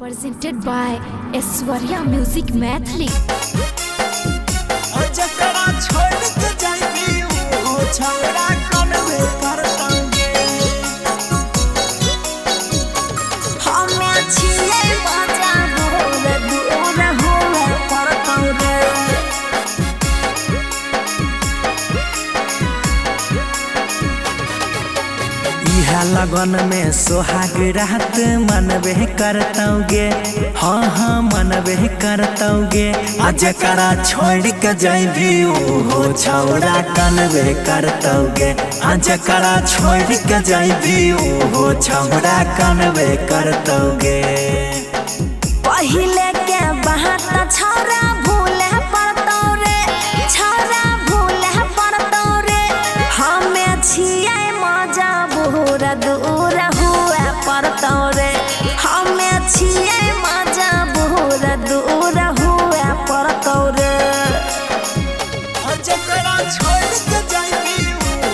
Presented by Aishwarya Music Mathli. लगन में सोहाग रात मनबे करतौगे। हाँ हाँ मनबे करतौगे। आज करा छोड़ के जाइबी हो छौड़ा कनबे करतौगे। आज करा छोड़ के जाइबी हो छौड़ा कनबे करतौगे। पहिले के बात छौड़ा भूले पड़तौ रे, छौड़ा भूले पड़तौ रे। हमें छियै मजा दूर दूर हुए पड़तौ रे। हमें छियै मजा दूर दूर हुए पड़तौ रे। जकरा छोड़ के जाइबी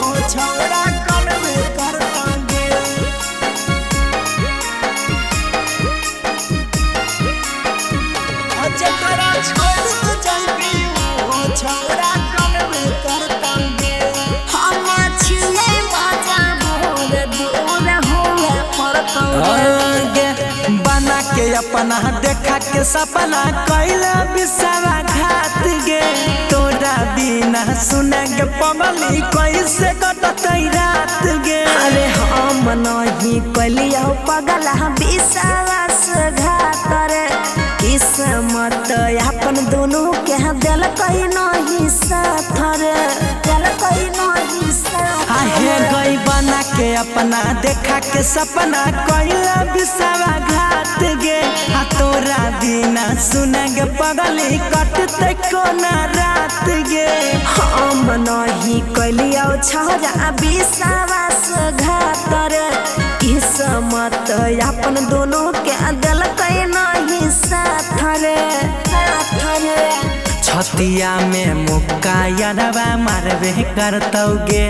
हो छौड़ा कनबे करतौगे। जकरा छोड़ के जाइबी हो छौड़ा कनबे करतौगे। हमें छियै मजा दूर दूर हुए पड़तौ रे। बना के अपना देखा के सपना कैला बिसरा घात गे। तोरा बिना सुने के पगली कैसे कटतै रात गे। अरे हम नहीं कलिया पगला विश्वास घात रे। किस्मत अपन दोनों के दिल कहीं नहीं साथ रे, दिल कहीं नहीं साथ। आहे गई बना के अपना देखा के सपना कैला बिसरा घात गे। आ तोरा बिना सुने के पगली कटतै कोना रात गे। हम नहीं कलिया छौड़ा विश्वास घात रे। किस्मत अपन दोनों के दिल कहीं नहीं साथ रे, साथ रे। छतिया में मुक्का यारवा मारबे करतौगे।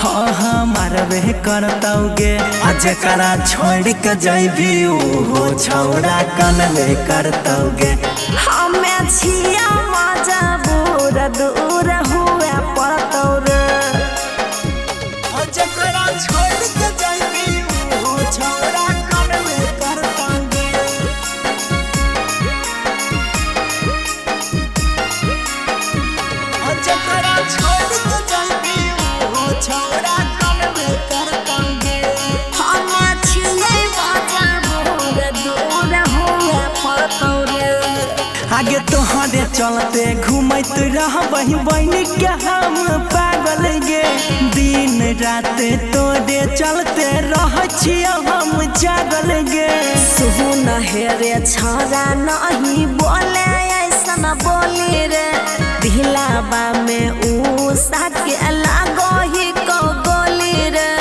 हाँ हाँ मारबे करतौगे। आज करा छोड़ के जाइबी हो छौड़ा कनबे करतौगे। हमें छिया मजा दूर दूर हुए पड़तौ रे। जकरा छोड़ के जाइबी हो छौड़ा कनबे करतौगे। जकरा छोड़ के जाइबी हो छौड़ा कनबे करतौगे। हमें छियै मजा दूर दूर हुए पड़तौ रे। आगे तोहरे चलते घूमत रहबही बन के हम पागल गे। दिन रात तोरे चलते रह छियो हम जागल गे। सुन हेरे छौड़ा नहीं बोले ऐसन बोली रे। दिलावा में उषा के लागो ही को गोली रे,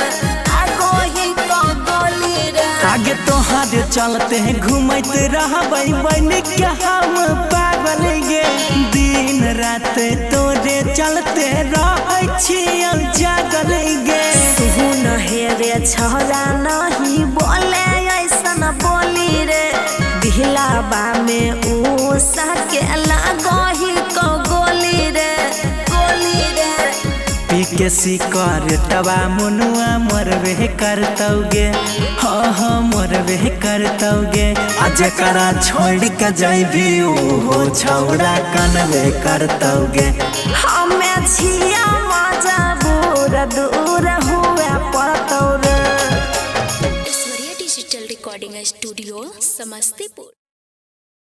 लागो ही को गोली रे। आगे तोहरे चलते घूमत रहबही बन के हम पागल गे। दिन रात तोरे चलते रह छियो जागल गे। सुन हेरे छौड़ा नहीं बोले ऐसन बोली रे। दिलावा में उषा के लागो ही को गोली रे, गोली रे। पी के सिकरेटवा मुनुआ मरबे करतौगे। हाँ हाँ मरबे करतौगे। आज करा छोड़ के जाइबी हो छौड़ा कनबे करतौगे। हमें छिया मजा दूर दूर हुए पड़तौ रे। Aishwarya Digital Recording Studio, Samastipur.